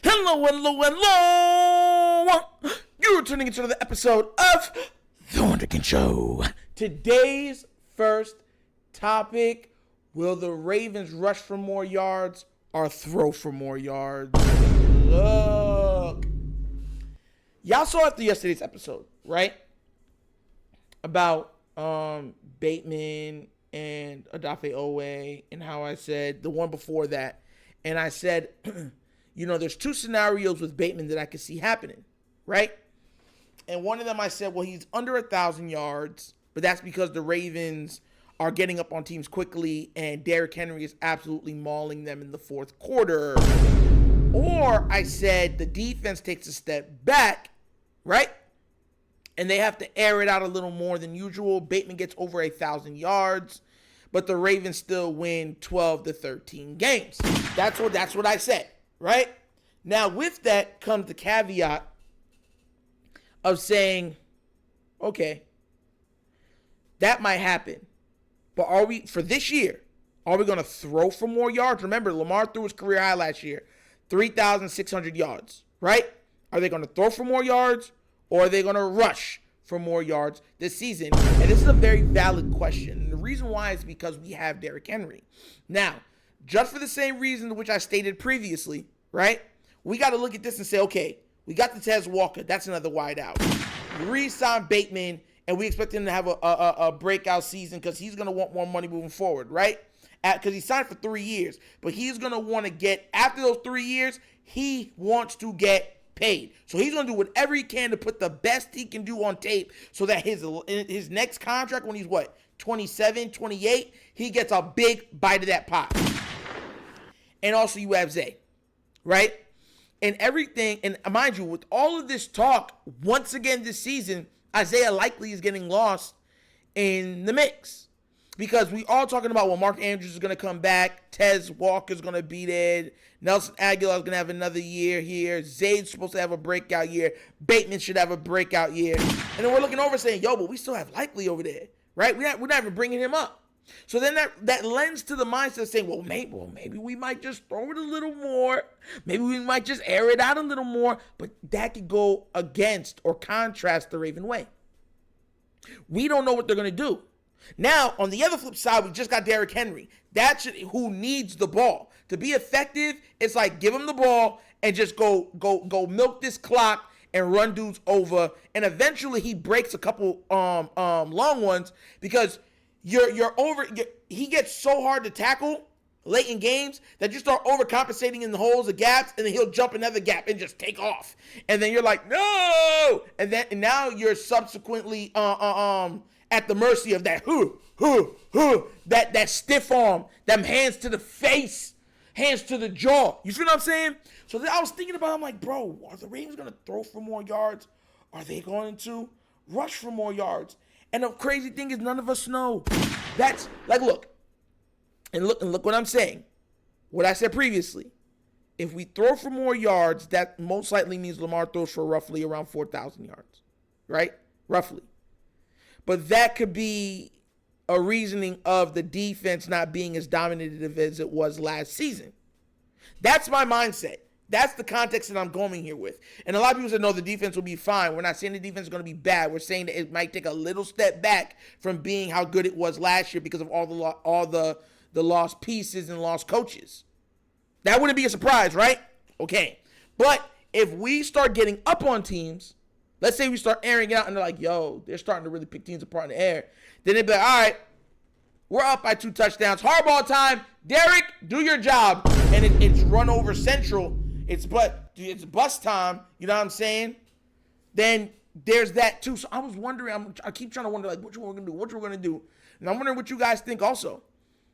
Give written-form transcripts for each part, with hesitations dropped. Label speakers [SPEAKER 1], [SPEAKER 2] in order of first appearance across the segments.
[SPEAKER 1] Hello, hello, hello! You're tuning into another episode of The Wunderkind Show. Today's first topic: will the Ravens rush for more yards or throw for more yards? Look. Y'all saw after yesterday's episode, right? About Bateman and Odafe Owe, and how I said the one before that, and I said, you know, there's two scenarios with Bateman that I could see happening, right? And one of them I said, well, he's under 1,000 yards, but that's because the Ravens are getting up on teams quickly and Derrick Henry is absolutely mauling them in the fourth quarter. Or I said the defense takes a step back, right? And they have to air it out a little more than usual. Bateman gets over 1,000 yards, but the Ravens still win 12 to 13 games. That's what I said, right? Now, with that comes the caveat of saying, okay, that might happen, but are we, for this year, are we going to throw for more yards? Remember, Lamar threw his career high last year, 3,600 yards, right? Are they going to throw for more yards, or are they going to rush for more yards this season? And this is a very valid question. And the reason why is because we have Derrick Henry. Now, just for the same reason which I stated previously, right? We got to look at this and say, okay, we got the Tez Walker. That's another wide out. We re-sign Bateman, and we expect him to have a breakout season because he's going to want more money moving forward, right? Because he signed for 3 years. But he's going to want to get, after those 3 years, he wants to get paid. So he's going to do whatever he can to put the best he can do on tape so that his next contract, when he's 27, 28, he gets a big bite of that pie. And also you have Zay, right? And everything, and mind you, with all of this talk, once again this season, Isaiah likely is getting lost in the mix. Because we all talking about, well, Mark Andrews is going to come back. Tez Walker's going to be there. Nelson Aguilar is going to have another year here. Zayd's supposed to have a breakout year. Bateman should have a breakout year. And then we're looking over saying, yo, but we still have Likely over there, right? We're not even bringing him up. So then that lends to the mindset of saying, well, maybe we might just throw it a little more. Maybe we might just air it out a little more. But that could go against or contrast the Raven way. We don't know what they're going to do. Now, on the other flip side, we just got Derrick Henry. Who needs the ball. To be effective, it's like give him the ball and just go milk this clock and run dudes over. And eventually he breaks a couple long ones because he gets so hard to tackle late in games that you start overcompensating in the holes, the gaps, and then he'll jump another gap and just take off. And then you're like, no! And now you're subsequently at the mercy of that that stiff arm, them hands to the face, hands to the jaw. You feel what I'm saying? So then I was thinking about it, I'm like, bro, are the Ravens going to throw for more yards? Are they going to rush for more yards? And the crazy thing is none of us know. That's like, look what I'm saying. What I said previously. If we throw for more yards, that most likely means Lamar throws for roughly around 4,000 yards, right? Roughly. But that could be a reasoning of the defense not being as dominative as it was last season. That's my mindset. That's the context that I'm going here with. And a lot of people said, no, the defense will be fine. We're not saying the defense is going to be bad. We're saying that it might take a little step back from being how good it was last year because of all the lost pieces and lost coaches. That wouldn't be a surprise, right? Okay. But if we start getting up on teams, let's say we start airing it out and they're like, yo, they're starting to really pick teams apart in the air. Then they'd be like, all right, we're up by 2 touchdowns. Hardball time. Derrick, do your job. And it's run over central. It's bus time. You know what I'm saying? Then there's that too. So I was wondering, I keep trying to wonder, like, what we're going to do. And I'm wondering what you guys think also.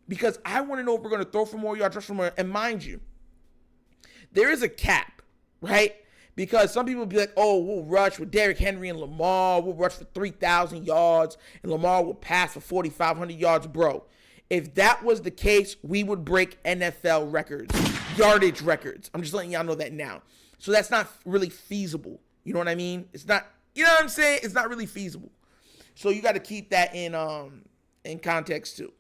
[SPEAKER 1] Because I want to know if we're going to throw for more yards, rush for more. And mind you, there is a cap, right? Because some people will be like, oh, we'll rush with Derrick Henry and Lamar. We'll rush for 3,000 yards, and Lamar will pass for 4,500 yards. Bro, if that was the case, we would break NFL records, yardage records. I'm just letting y'all know that now. So that's not really feasible. You know what I mean? It's not, you know what I'm saying? It's not really feasible. So you got to keep that in context too.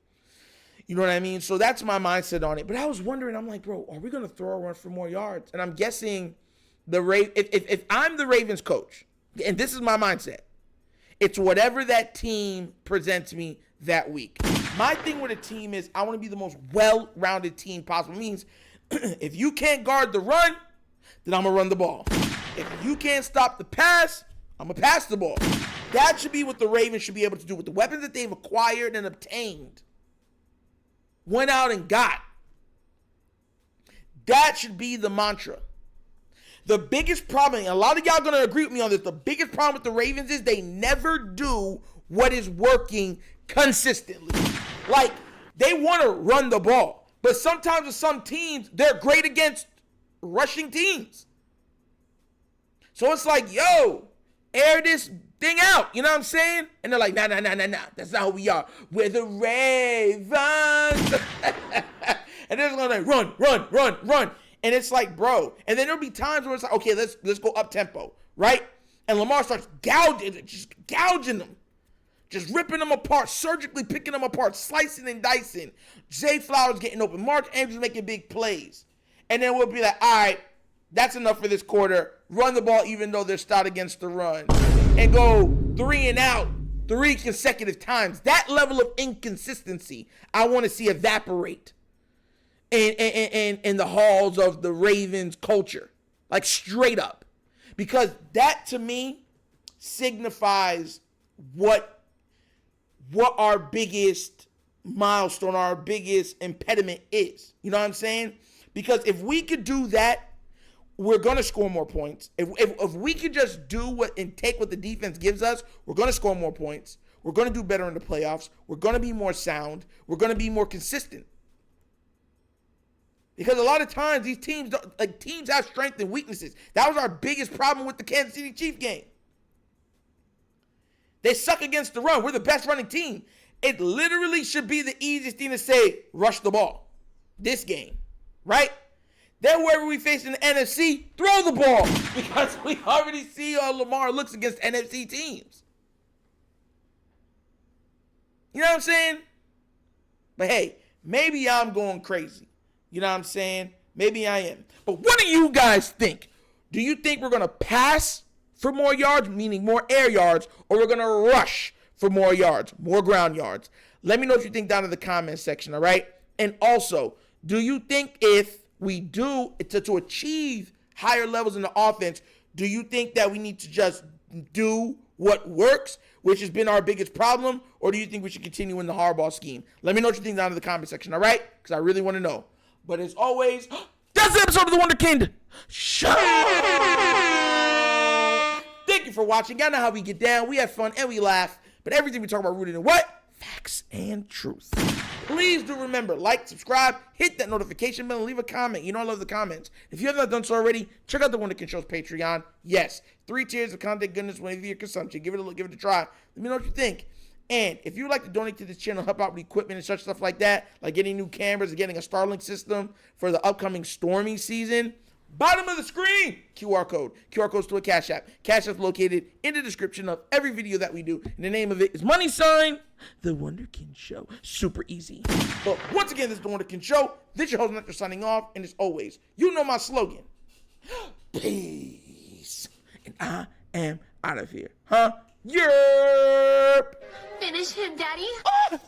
[SPEAKER 1] You know what I mean? So that's my mindset on it. But I was wondering, I'm like, bro, are we going to throw a run for more yards? And I'm guessing if I'm the Ravens coach, and this is my mindset, it's whatever that team presents me that week. My thing with a team is I want to be the most well-rounded team possible. It means if you can't guard the run, then I'm going to run the ball. If you can't stop the pass, I'm going to pass the ball. That should be what the Ravens should be able to do with the weapons that they've acquired and obtained. Went out and got. That should be the mantra. The biggest problem, and a lot of y'all going to agree with me on this, the biggest problem with the Ravens is they never do what is working consistently. Like, they want to run the ball, but sometimes with some teams, they're great against rushing teams. So it's like, yo, air this thing out. You know what I'm saying? And they're like, nah. That's not who we are. We're the Ravens. And they're like, run. And it's like, bro. And then there'll be times where it's like, okay, let's go up tempo, right? And Lamar starts gouging them. Just ripping them apart, surgically picking them apart, slicing and dicing. Zay Flowers getting open. Mark Andrews making big plays. And then we'll be like, all right, that's enough for this quarter. Run the ball even though they're stout against the run. And go 3 and out 3 consecutive times. That level of inconsistency I want to see evaporate in the halls of the Ravens culture. Like straight up. Because that to me signifies what our biggest milestone, our biggest impediment is. You know what I'm saying? Because if we could do that, we're going to score more points. If we could just do and take what the defense gives us, we're going to score more points. We're going to do better in the playoffs. We're going to be more sound. We're going to be more consistent. Because a lot of times these teams have strengths and weaknesses. That was our biggest problem with the Kansas City Chiefs game. They suck against the run. We're the best running team. It literally should be the easiest thing to say, rush the ball. This game, right? Then wherever we face in the NFC, throw the ball. Because we already see how Lamar looks against NFC teams. You know what I'm saying? But hey, maybe I'm going crazy. You know what I'm saying? Maybe I am. But what do you guys think? Do you think we're going to pass for more yards, meaning more air yards, or we're going to rush for more yards, more ground yards? Let me know what you think down in the comment section, all right? And also, do you think if we do, to achieve higher levels in the offense, do you think that we need to just do what works, which has been our biggest problem, or do you think we should continue in the Harbaugh scheme? Let me know what you think down in the comment section, all right? Because I really want to know. But as always, that's the episode of The Wunderkind Show. Thank you for watching. Y'all know how we get down. We have fun and we laugh. But everything we talk about rooted in what? Facts and truth. Please do remember, like, subscribe, hit that notification bell, and leave a comment. You know I love the comments. If you have not done so already, check out the Wunderkind Show's Patreon. Yes, 3 tiers of content goodness whenever your consumption. Give it a look, give it a try. Let me know what you think. And if you would like to donate to this channel, help out with equipment and such stuff like that, like getting new cameras and getting a Starlink system for the upcoming storming season, bottom of the screen, QR code. QR code's to a Cash App. Cash App's located in the description of every video that we do. And the name of it is The Wunderkind Show. Super easy. But once again, this is The Wunderkind Show. This is your host, Nectar, signing off. And as always, you know my slogan. Peace. And I am out of here. Huh? Yerp.
[SPEAKER 2] Finish him, Daddy.
[SPEAKER 1] Ah!